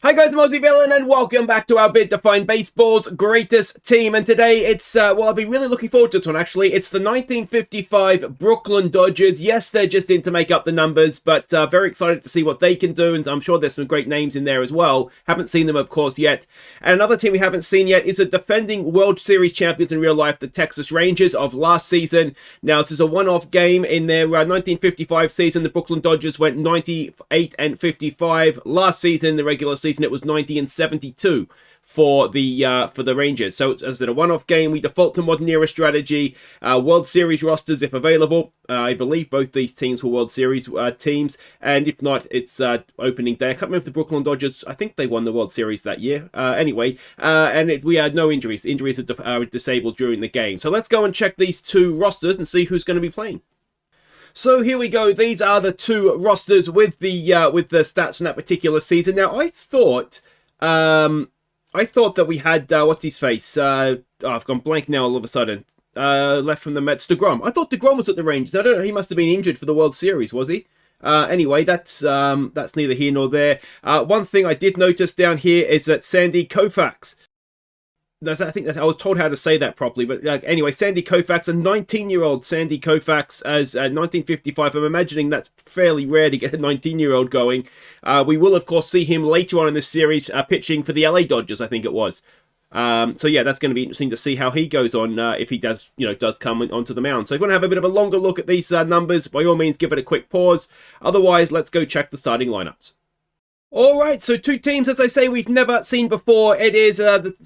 Hi guys, I'm Aussie Villain and welcome back to our bid to find baseball's greatest team. And today it's, I've been really looking forward to this one actually. It's the 1955 Brooklyn Dodgers. Yes, they're just in to make up the numbers, but very excited to see what they can do. And I'm sure there's some great names in there as well. Haven't seen them, of course, yet. And another team we haven't seen yet is the defending World Series champions in real life, the Texas Rangers of last season. Now, this is a one-off game in their 1955 season. The Brooklyn Dodgers went 98-55. Last season, the regular season, it was 90-72 for the Rangers. So as I said, a one-off game. We default to modern era strategy. World Series rosters if available. I believe both these teams were World Series teams, and if not, it's opening day. I can't remember if the Brooklyn Dodgers, I think they won the World Series that year. We had no injuries. Injuries are disabled during the game. So let's go and check these two rosters and see who's going to be playing. So here we go. These are the two rosters with the stats from that particular season. Now I thought that we had what's his face? I've gone blank now all of a sudden. Left from the Mets, DeGrom. I thought DeGrom was at the Rangers. I don't know. He must have been injured for the World Series, was he? Anyway, that's neither here nor there. One thing I did notice down here is that Sandy Koufax. I think that I was told how to say that properly, but anyway, Sandy Koufax, a 19-year-old Sandy Koufax as 1955. I'm imagining that's fairly rare to get a 19-year-old going. We will, of course, see him later on in this series pitching for the LA Dodgers, I think it was. So yeah, that's going to be interesting to see how he goes on if he does come onto the mound. So if you want to have a bit of a longer look at these numbers, by all means, give it a quick pause. Otherwise, let's go check the starting lineups. Alright, so two teams, as I say, we've never seen before. It is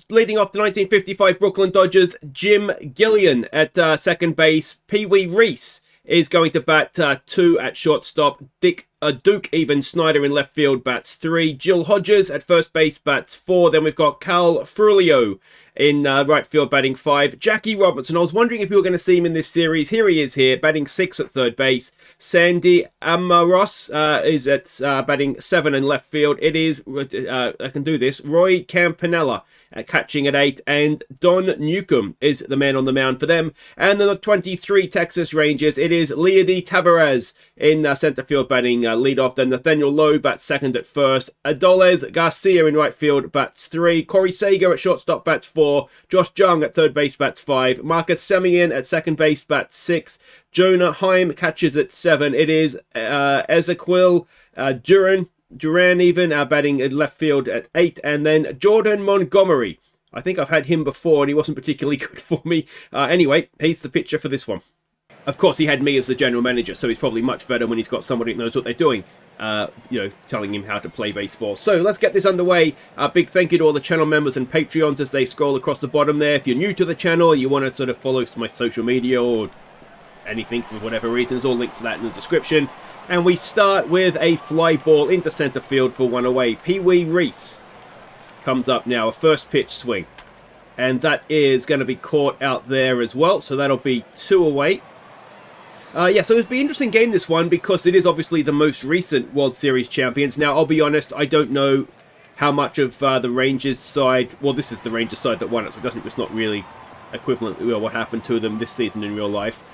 leading off the 1955 Brooklyn Dodgers, Jim Gillian at second base. Pee Wee Reese is going to bat 2 at shortstop. Duke Even Snyder in left field bats 3. Jill Hodges at first base bats 4. Then we've got Cal Frulio in right field batting 5. Jackie Robinson, I was wondering if we were going to see him in this series. Here he is here, batting 6 at third base. Sandy Amaros is at batting 7 in left field. It is, I can do this, Roy Campanella catching at 8, and Don Newcomb is the man on the mound for them. And then the 23 Texas Rangers, it is Leody Taveras in center field batting leadoff. Then Nathaniel Lowe bats second at first. Adoles Garcia in right field bats 3. Corey Seager at shortstop bats 4. Josh Jung at third base bats 5. Marcus Semien at second base bats 6. Jonah Heim catches at 7. It is Ezequiel Duran even batting in left field at 8, and then Jordan Montgomery. I think I've had him before and he wasn't particularly good for me. Anyway, he's the pitcher for this one. Of course, he had me as the general manager, so he's probably much better when he's got somebody that knows what they're doing, telling him how to play baseball. So let's get this underway. A big thank you to all the channel members and Patreons as they scroll across the bottom there. If you're new to the channel, you want to sort of follow my social media or anything for whatever reasons, all linked to that in the description. And we start with a fly ball into center field for one away. Pee Wee Reese comes up now, a first pitch swing. And that is going to be caught out there as well, so that'll be 2 away. So it'll be an interesting game, this one, because it is obviously the most recent World Series champions. Now, I'll be honest, I don't know how much of the Rangers side, well, this is the Rangers side that won it, so it's not really equivalent to what happened to them this season in real life,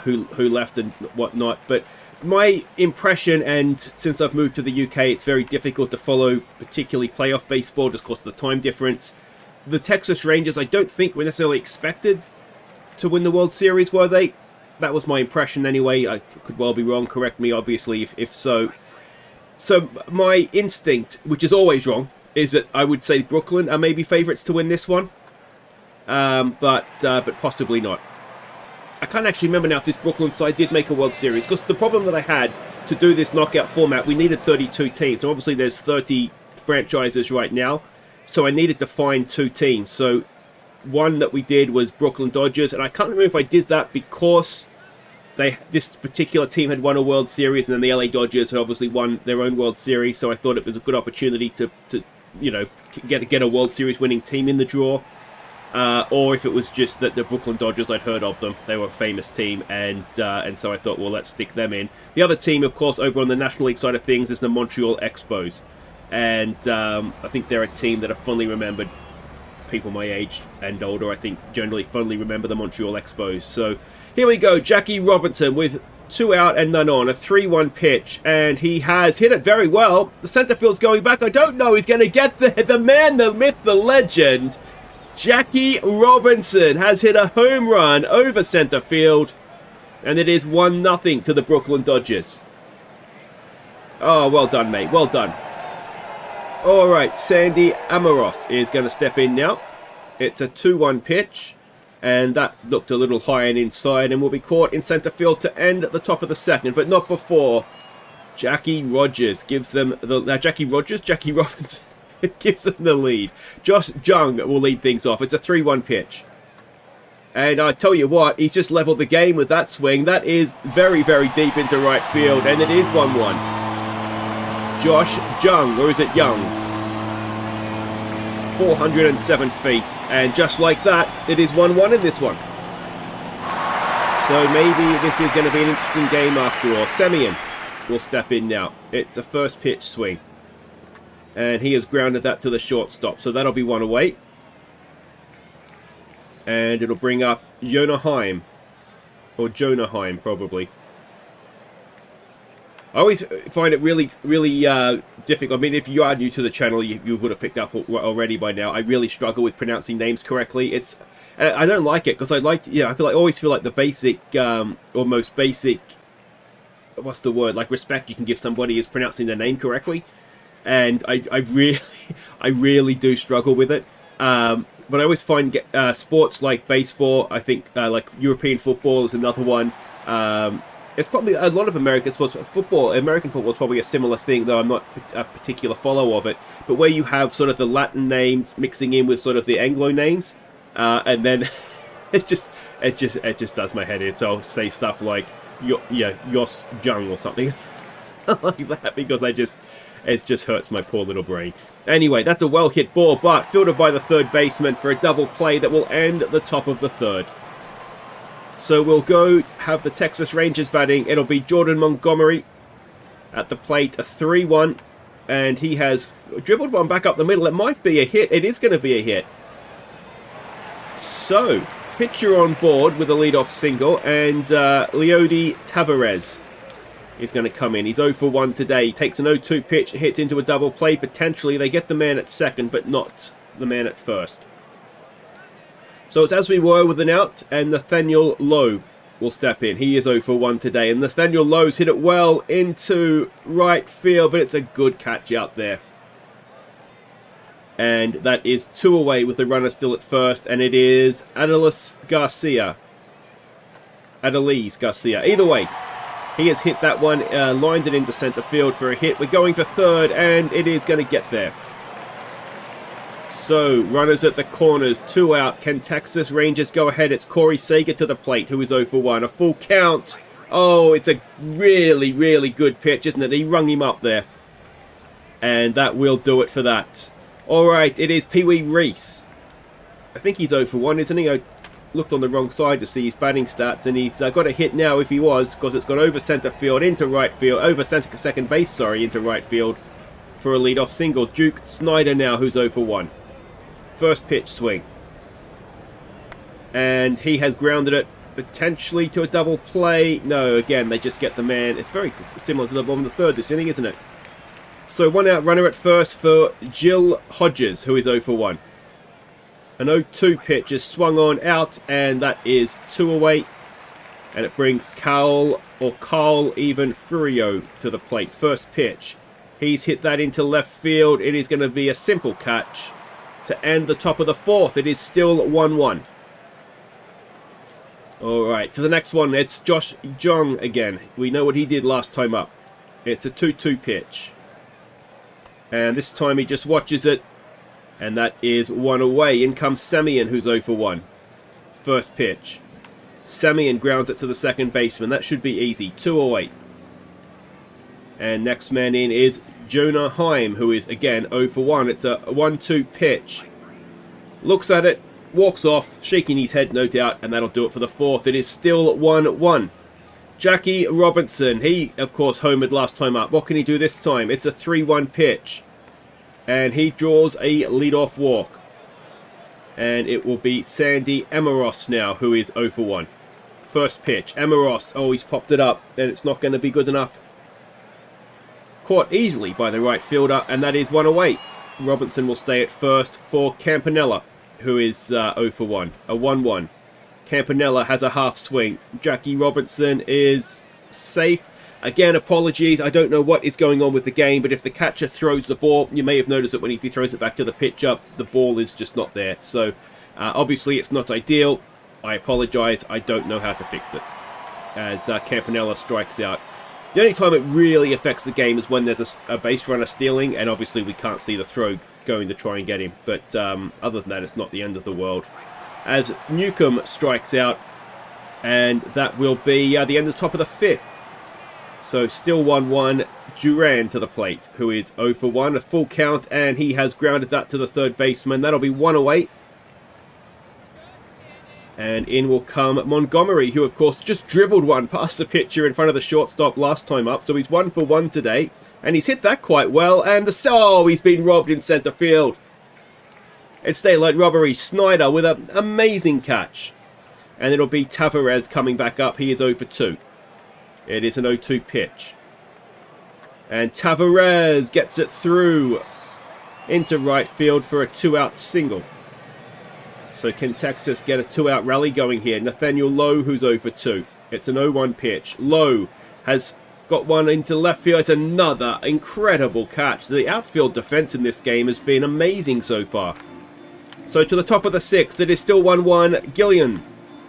who left and whatnot. But my impression, and since I've moved to the UK, it's very difficult to follow, particularly playoff baseball, just because of the time difference. The Texas Rangers, I don't think were necessarily expected to win the World Series, were they? That was my impression anyway. I could well be wrong. Correct me, obviously, if so. So my instinct, which is always wrong, is that I would say Brooklyn are maybe favourites to win this one, but possibly not. I can't actually remember now if this Brooklyn side did make a World Series, because the problem that I had to do this knockout format, we needed 32 teams. So obviously there's 30 franchises right now, so I needed to find 2 teams. So one that we did was Brooklyn Dodgers, and I can't remember if I did that because this particular team had won a World Series, and then the LA Dodgers had obviously won their own World Series, so I thought it was a good opportunity to get a World Series winning team in the draw. Or if it was just that the Brooklyn Dodgers, I'd heard of them. They were a famous team, and so I thought, well, let's stick them in. The other team, of course, over on the National League side of things is the Montreal Expos. And I think they're a team that are fondly remembered. People my age and older, I think, generally fondly remember the Montreal Expos. So here we go. Jackie Robinson with 2 out and none on. A 3-1 pitch, and he has hit it very well. The centre field's going back. I don't know. He's going to get the man, the myth, the legend. Jackie Robinson has hit a home run over centre field, and it is 1-0 to the Brooklyn Dodgers. Oh, well done, mate. Well done. All right, Sandy Amoros is going to step in now. It's a 2-1 pitch, and that looked a little high and inside, and will be caught in centre field to end at the top of the second, but not before Jackie Rogers gives them the Jackie Robinson gives them the lead. Josh Jung will lead things off. It's a 3-1 pitch, and I tell you what, he's just leveled the game with that swing. That is very, very deep into right field, and it is 1-1. Josh Jung, or is it Young? It's 407 feet, and just like that, it is 1-1 in this one. So maybe this is going to be an interesting game after all. Semien will step in now. It's a first pitch swing, and he has grounded that to the shortstop, so that'll be 1 away. And it'll bring up Jonah Heim, probably. I always find it really, really difficult. I mean, if you are new to the channel, you would have picked up already by now. I really struggle with pronouncing names correctly. I don't like it, because I always feel like the basic, or most basic, what's the word, like respect you can give somebody is pronouncing their name correctly. And I really do struggle with it. But I always find sports like baseball, I think like European football is another one. It's probably a lot of American sports. American football is probably a similar thing, though I'm not a particular follower of it. But where you have sort of the Latin names mixing in with sort of the Anglo names, and then it just does my head in. So I'll say stuff like Yos Jung or something like that, because it just hurts my poor little brain. Anyway, that's a well hit ball, but fielded by the third baseman for a double play that will end at the top of the third. So we'll go have the Texas Rangers batting. It'll be Jordan Montgomery at the plate, a 3-1. And he has dribbled one back up the middle. It might be a hit. It is going to be a hit. So, pitcher on board with a leadoff single. And Leody Tavares is going to come in. He's 0 for 1 today. He takes an 0-2 pitch, hits into a double play. Potentially, they get the man at second, but not the man at first. So it's as we were with an out, and Nathaniel Lowe will step in. He is 0 for 1 today, and Nathaniel Lowe's hit it well into right field, but it's a good catch out there. And that is 2 away with the runner still at first, and it is Adolis Garcia. Either way, he has hit that one, lined it into centre field for a hit. We're going for third, and it is going to get there. So, runners at the corners, 2 out. Can Texas Rangers go ahead? It's Corey Seager to the plate, who is 0 for 1. A full count. Oh, it's a really, really good pitch, isn't it? He rung him up there. And that will do it for that. Alright, it is Pee Wee Reese. I think he's 0 for 1, isn't he? I looked on the wrong side to see his batting stats, and he's got a hit now if he was, because it's gone over centre field, into right field, over second base, into right field, for a leadoff single. Duke Snyder now, who's 0 for 1. First pitch swing, and he has grounded it potentially to a double play. No, again, they just get the man. It's very similar to the bottom of the third this inning, isn't it? So 1 out runner at first for Jill Hodges, who is 0 for 1. An 0-2 pitch is swung on out, and that is 2 away, and it brings Carl even Furio to the plate. First pitch, he's hit that into left field. It is going to be a simple catch to end the top of the fourth. It is still 1-1. Alright, to the next one. It's Josh Jung again. We know what he did last time up. It's a 2-2 pitch. And this time he just watches it. And that is 1 away. In comes Semien, who's 0 for 1. First pitch. Semien grounds it to the second baseman. That should be easy. 2 away. And next man in is Jonah Heim, who is, again, 0 for 1. It's a 1-2 pitch. Looks at it, walks off, shaking his head, no doubt, and that'll do it for the fourth. It is still 1-1. Jackie Robinson, he, of course, homered last time up. What can he do this time? It's a 3-1 pitch. And he draws a leadoff walk. And it will be Sandy Amoros now, who is 0 for 1. First pitch, Emaros. Oh, he's popped it up, and it's not going to be good enough. Caught easily by the right fielder, and that is one away. Robinson will stay at first for Campanella, who is 0 for 1. A 1-1. Campanella has a half swing. Jackie Robinson is safe. Again, apologies. I don't know what is going on with the game, but if the catcher throws the ball, you may have noticed that when he throws it back to the pitcher, the ball is just not there. So, obviously, it's not ideal. I apologize. I don't know how to fix it. As Campanella strikes out. The only time it really affects the game is when there's a base runner stealing, and obviously we can't see the throw going to try and get him. But other than that, it's not the end of the world. As Newcomb strikes out, and that will be the end of the top of the 5th. So still 1-1. Duran to the plate, who is 0 for 1, a full count, and he has grounded that to the third baseman. That'll be 1 away. And in will come Montgomery, who of course just dribbled one past the pitcher in front of the shortstop last time up. So he's 1 for 1 today. And he's hit that quite well. And he's been robbed in centre field. It's daylight robbery. Snyder with an amazing catch. And it'll be Tavares coming back up. He is 0 for 2. It is an 0-2 pitch. And Tavares gets it through into right field for a 2-out single. So can Texas get a 2-out rally going here? Nathaniel Lowe, who's 0 for 2. It's an 0-1 pitch. Lowe has got one into left field. It's another incredible catch. The outfield defense in this game has been amazing so far. So to the top of the 6th, it is still 1-1. Gillian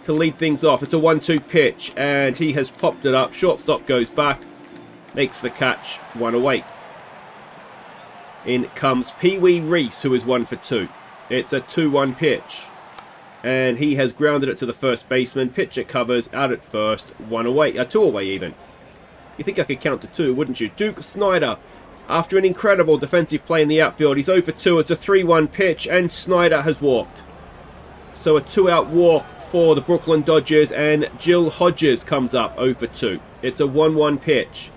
to lead things off. It's a 1-2 pitch, and he has popped it up. Shortstop goes back, makes the catch, 1 away. In comes Pee Wee Reese, who is 1 for 2. It's a 2-1 pitch, and he has grounded it to the first baseman. Pitcher covers out at first, 1 away, 2 away even. You think I could count to 2, wouldn't you? Duke Snyder, after an incredible defensive play in the outfield, he's 0 for 2. It's a 3-1 pitch, and Snyder has walked. So a 2-out walk for the Brooklyn Dodgers, and Jill Hodges comes up 0 for 2. It's a 1-1 pitch.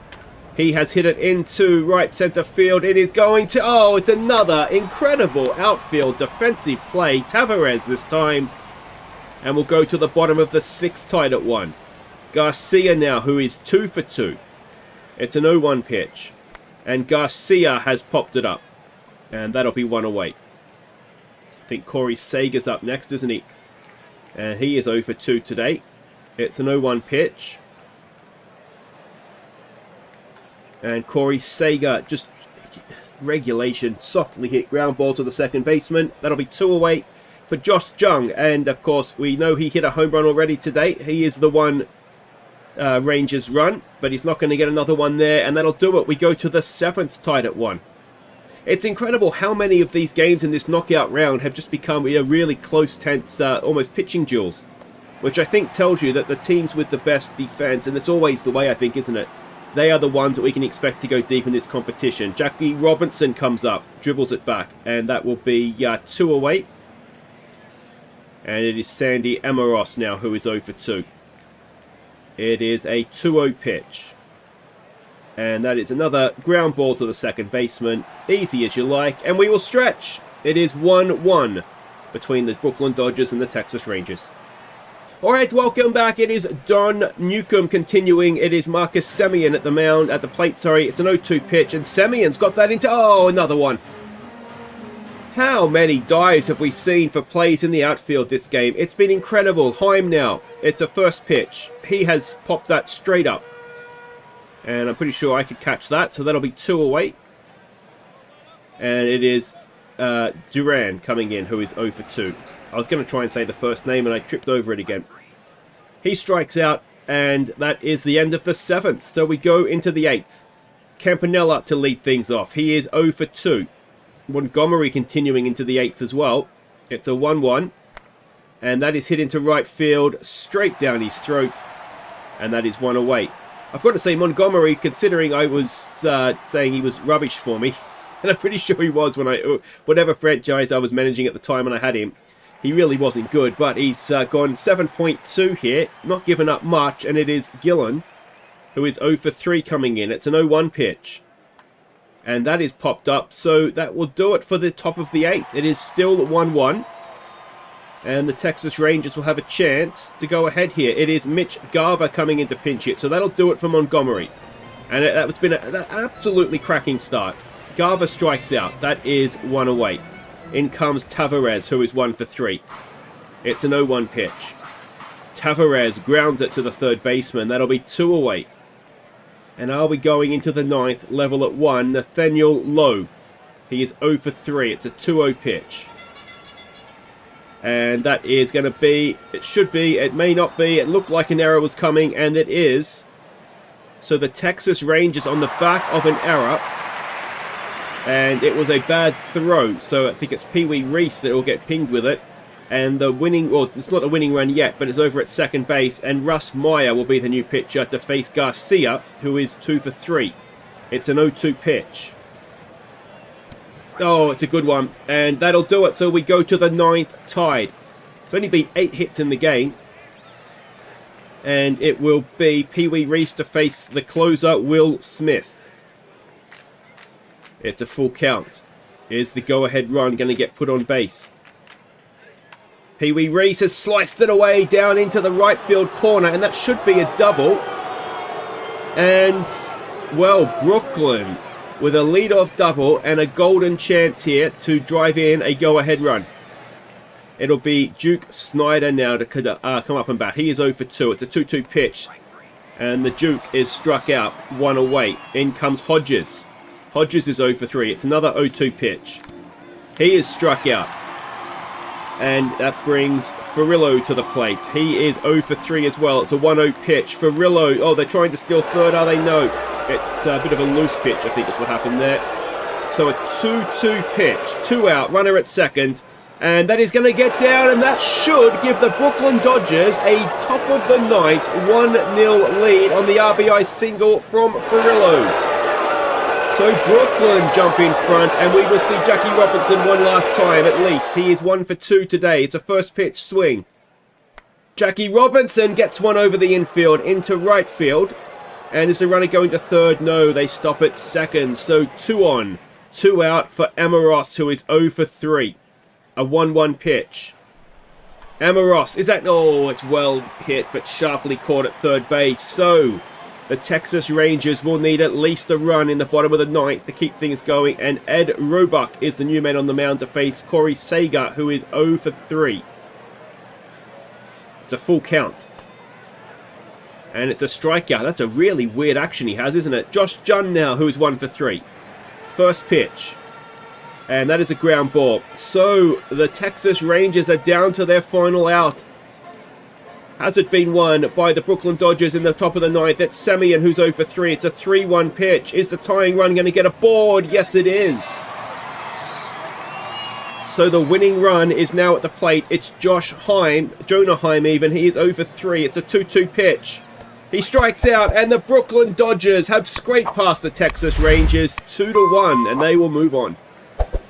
He has hit it into right center field. It is going to... Oh, it's another incredible outfield defensive play. Tavares this time. And we'll go to the bottom of the 6th, tied at 1. Garcia now, who is 2 for 2. It's an 0-1 pitch. And Garcia has popped it up. And that'll be 1 away. I think Corey Sager's up next, isn't he? And he is 0 for 2 today. It's an 0-1 pitch. And Corey Sager, just regulation, softly hit ground ball to the second baseman. That'll be 2 away for Josh Jung. And, of course, we know he hit a home run already today. He is the one Rangers run, but he's not going to get another one there. And that'll do it. We go to the 7th, tied at 1. It's incredible how many of these games in this knockout round have just become really close, tense, almost pitching duels. Which I think tells you that the teams with the best defense, and it's always the way, I think, isn't it? They are the ones that we can expect to go deep in this competition. Jackie Robinson comes up, dribbles it back, and that will be 2 away. And it is Sandy Emaros now, who is 0 for 2. It is a 2-0 pitch. And that is another ground ball to the second baseman. Easy as you like, and we will stretch. It is 1-1 between the Brooklyn Dodgers and the Texas Rangers. Alright, welcome back. It is Don Newcomb continuing. It is Marcus Semien at the mound, at the plate, sorry. It's an 0-2 pitch, and Semien's got that into... Oh, another one. How many dives have we seen for plays in the outfield this game? It's been incredible. Heim now. It's a first pitch. He has popped that straight up. And I'm pretty sure I could catch that, so that'll be 2 away. And it is Duran coming in, who is 0 for 2. I was going to try and say the first name, and I tripped over it again. He strikes out, and that is the end of the 7th. So we go into the 8th. Campanella to lead things off. He is 0 for 2. Montgomery continuing into the 8th as well. It's a 1-1. And that is hit into right field, straight down his throat. And that is 1 away. I've got to say, Montgomery, considering I was saying he was rubbish for me, and I'm pretty sure he was when whatever franchise I was managing at the time when I had him, he really wasn't good, but he's gone 7.2 here, not given up much, and it is Gillen, who is 0 for 3 coming in. It's an 0-1 pitch. And that is popped up, so that will do it for the top of the 8th. It is still 1-1. And the Texas Rangers will have a chance to go ahead here. It is Mitch Garver coming in to pinch hit. So that'll do it for Montgomery. And that's been an absolutely cracking start. Garver strikes out. That is 1 away. In comes Tavares, who is 1 for 3. It's an 0-1 pitch. Tavares grounds it to the third baseman. That'll be 2 away. And are we going into the ninth, level at 1? Nathaniel Lowe. He is 0 for 3. It's a 2-0 pitch. And that is going to be, it should be, it may not be. It looked like an error was coming, and it is. So the Texas Rangers on the back of an error. And it was a bad throw. So I think it's Pee Wee Reese that will get pinged with it. And the winning, well, it's not a winning run yet, but it's over at second base. And Russ Meyer will be the new pitcher to face Garcia, who is 2 for 3. It's an 0-2 pitch. Oh, it's a good one. And that'll do it. So we go to the ninth tied. It's only been 8 hits in the game. And it will be Pee Wee Reese to face the closer, Will Smith. It's a full count. Is the go-ahead run going to get put on base? Pee Wee Reese has sliced it away down into the right field corner. And that should be a double. And, well, Brooklyn with a lead-off double and a golden chance here to drive in a go-ahead run. It'll be Duke Snyder now to come up and bat. He is 0 for 2. It's a 2-2 pitch. And the Duke is struck out 1 away. In comes Hodges. Hodges is 0 for 3. It's another 0-2 pitch. He is struck out. And that brings Furillo to the plate. He is 0 for 3 as well. It's a 1-0 pitch. Furillo, oh, they're trying to steal third, are they? No. It's a bit of a loose pitch, I think is what happened there. So a 2-2 pitch. 2 out, runner at second. And that is going to get down, and that should give the Brooklyn Dodgers a top of the ninth 1-0 lead on the RBI single from Furillo. So Brooklyn jump in front, and we will see Jackie Robinson one last time at least. He is 1 for 2 today. It's a first pitch swing. Jackie Robinson gets one over the infield into right field. And is the runner going to third? No, they stop at second. So 2 on, 2 out for Amaros, who is 0 for 3. A 1-1 pitch. Amaros, is that... Oh, it's well hit, but sharply caught at third base. So the Texas Rangers will need at least a run in the bottom of the ninth to keep things going. And Ed Roebuck is the new man on the mound to face Corey Seager, who is 0 for 3. It's a full count. And it's a strikeout. That's a really weird action he has, isn't it? Josh Jung now, who's 1 for 3. First pitch. And that is a ground ball. So the Texas Rangers are down to their final out. Has it been won by the Brooklyn Dodgers in the top of the ninth? It's Semien who's 0 for 3. It's a 3-1 pitch. Is the tying run going to get aboard? Yes, it is. So the winning run is now at the plate. It's Josh Heim, Jonah Heim even. He is 0 for 3. It's a 2-2 pitch. He strikes out, and the Brooklyn Dodgers have scraped past the Texas Rangers 2-1, and they will move on.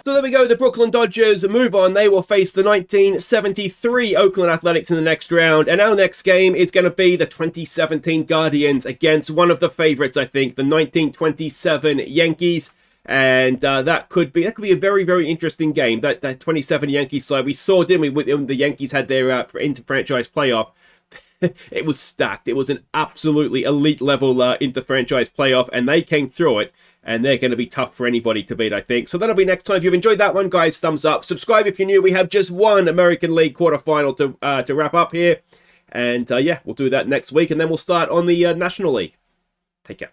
So there we go, the Brooklyn Dodgers move on. They will face the 1973 Oakland Athletics in the next round, and our next game is going to be the 2017 Guardians against one of the favorites, I think, the 1927 Yankees. And that could be a very, very interesting game. That 27 Yankees side, we saw, didn't we, when the Yankees had their inter-franchise playoff. It was stacked. It was an absolutely elite level inter-franchise playoff, and they came through it, and they're going to be tough for anybody to beat, I think. So that'll be next time. If you've enjoyed that one, guys, thumbs up. Subscribe if you're new. We have just one American League quarterfinal to wrap up here. And yeah, we'll do that next week, and then we'll start on the National League. Take care.